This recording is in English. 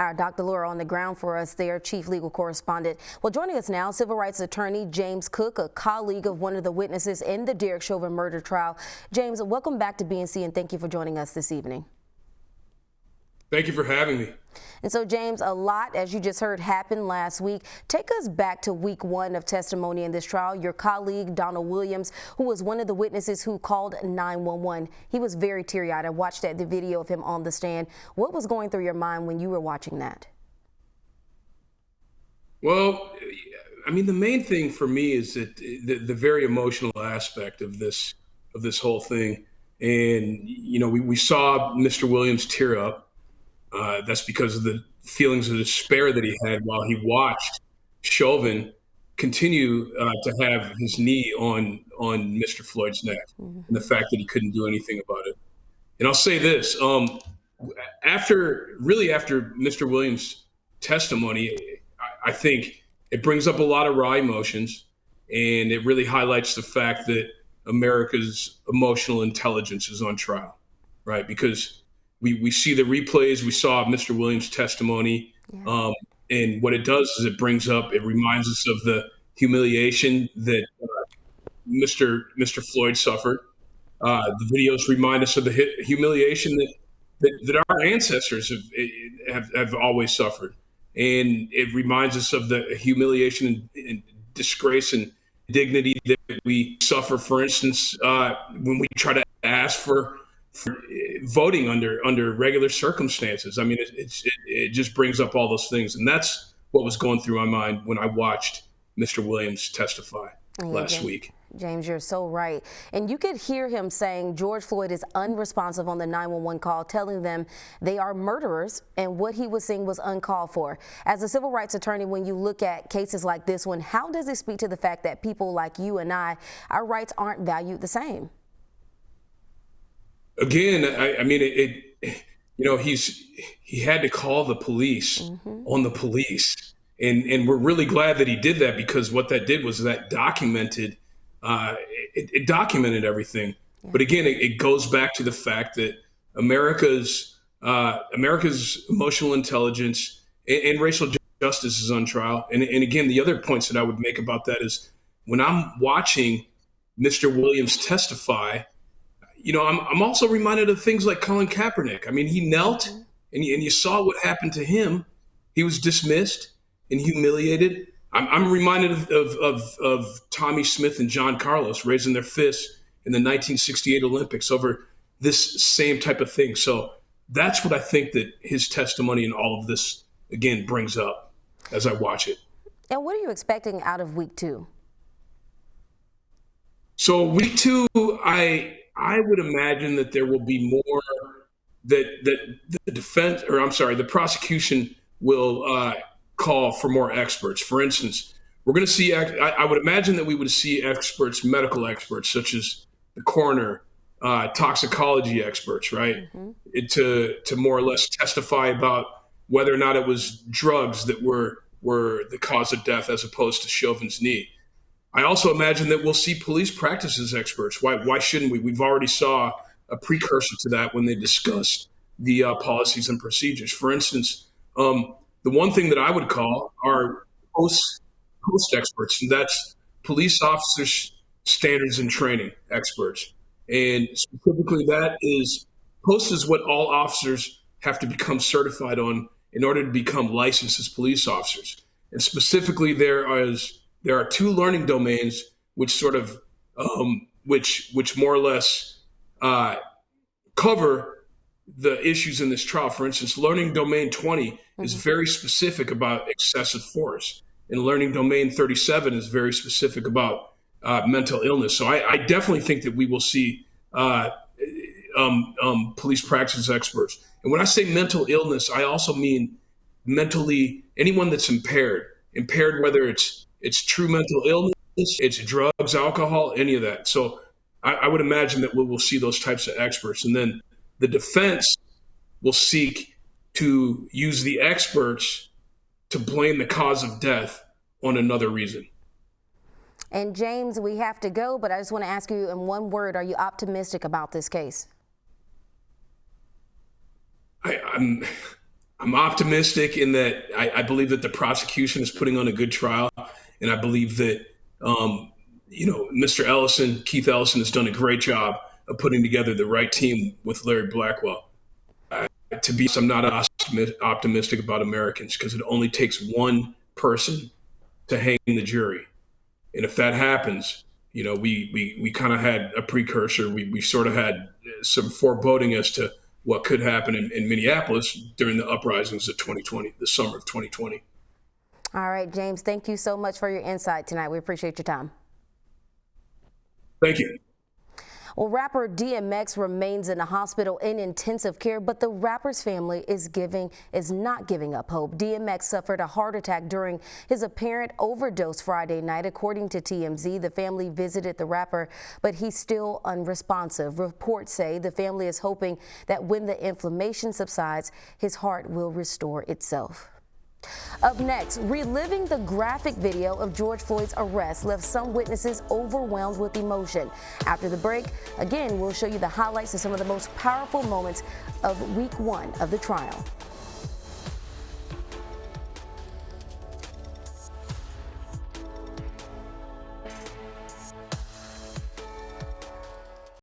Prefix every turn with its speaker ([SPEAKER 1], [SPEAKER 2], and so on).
[SPEAKER 1] Our Dr. Laura on the ground for us there, chief legal correspondent. Well, joining us now, civil rights attorney James Cook, a colleague of one of the witnesses in the Derek Chauvin murder trial. James, welcome back to BNC and thank you for joining us this evening.
[SPEAKER 2] Thank you for having me.
[SPEAKER 1] And so, James, a lot, as you just heard, happened last week. Take us back to week one of testimony in this trial. Your colleague, Donald Williams, who was one of the witnesses who called 911. He was very teary-eyed. I watched the video of him on the stand. What was going through your mind when you were watching that?
[SPEAKER 2] Well, I mean, the main thing for me is that the very emotional aspect of this whole thing. And, you know, we saw Mr. Williams tear up. That's because of the feelings of despair that he had while he watched Chauvin continue to have his knee on Mr. Floyd's neck, and the fact that he couldn't do anything about it. And I'll say this, after Mr. Williams' testimony, I think it brings up a lot of raw emotions, and it really highlights the fact that America's emotional intelligence is on trial, right? Because we see the replays, we saw Mr. Williams' testimony, and what it does is it reminds us of the humiliation that Mr. Floyd suffered. The videos remind us of the humiliation that our ancestors have always suffered. And it reminds us of the humiliation and disgrace and dignity that we suffer, for instance, when we try to ask for voting under regular circumstances. I mean, it just brings up all those things. And that's what was going through my mind when I watched Mr. Williams testify last week.
[SPEAKER 1] James, you're so right. And you could hear him saying George Floyd is unresponsive on the 911 call, telling them they are murderers, and what he was saying was uncalled for. As a civil rights attorney, when you look at cases like this one, how does it speak to the fact that people like you and our rights aren't valued the same?
[SPEAKER 2] Again, I mean, you know, he had to call the police on the police. And we're really glad that he did that, because what that did was that documented, it documented everything. Yeah. But again, it goes back to the fact that America's emotional intelligence and racial justice is on trial. And again, the other points that I would make about that is when I'm watching Mr. Williams testify, you know, I'm also reminded of things like Colin Kaepernick. I mean, he knelt, and you saw what happened to him. He was dismissed and humiliated. I'm reminded of Tommy Smith and John Carlos raising their fists in the 1968 Olympics over this same type of thing. So that's what I think that his testimony and all of this, again, brings up as I watch it.
[SPEAKER 1] And what are you expecting out of week two?
[SPEAKER 2] So week two, I would imagine that there will be more that the prosecution will call for more experts. For instance, we're going to see, I would imagine that we would see experts, medical experts, such as the coroner, toxicology experts, right? To more or less testify about whether or not it was drugs that were the cause of death as opposed to Chauvin's knee. I also imagine that we'll see police practices experts. Why shouldn't we? We've already saw a precursor to that when they discussed the policies and procedures. For instance, the one thing that I would call are post experts, and that's police officers' standards and training experts. And specifically, that is post is what all officers have to become certified on in order to become licensed as police officers. And specifically, there are two learning domains which sort of which more or less cover the issues in this trial. For instance, learning domain 20 is very specific about excessive force, and learning domain 37 is very specific about mental illness. So I definitely think that we will see police practice experts. And when I say mental illness, I also mean mentally anyone that's impaired, whether it's true mental illness, it's drugs, alcohol, any of that. So I would imagine that we will see those types of experts. And then the defense will seek to use the experts to blame the cause of death on another reason.
[SPEAKER 1] And James, we have to go, but I just want to ask you in one word, are you optimistic about this case?
[SPEAKER 2] I'm I'm optimistic in that I believe that the prosecution is putting on a good trial, and I believe that Mr. Keith Ellison, has done a great job of putting together the right team with Larry Blackwell. I'm not optimistic about Americans, because it only takes one person to hang the jury, and if that happens, we kind of had a precursor. We sort of had some foreboding as to what could happen in Minneapolis during the uprisings of 2020, the summer of 2020.
[SPEAKER 1] All right, James, thank you so much for your insight tonight. We appreciate your time.
[SPEAKER 2] Thank you.
[SPEAKER 1] Well, rapper DMX remains in the hospital in intensive care, but the rapper's family is not giving up hope. DMX suffered a heart attack during his apparent overdose Friday night. According to TMZ, the family visited the rapper, but he's still unresponsive. Reports say the family is hoping that when the inflammation subsides, his heart will restore itself. Up next, reliving the graphic video of George Floyd's arrest left some witnesses overwhelmed with emotion. After the break, again, we'll show you the highlights of some of the most powerful moments of week 1 of the trial.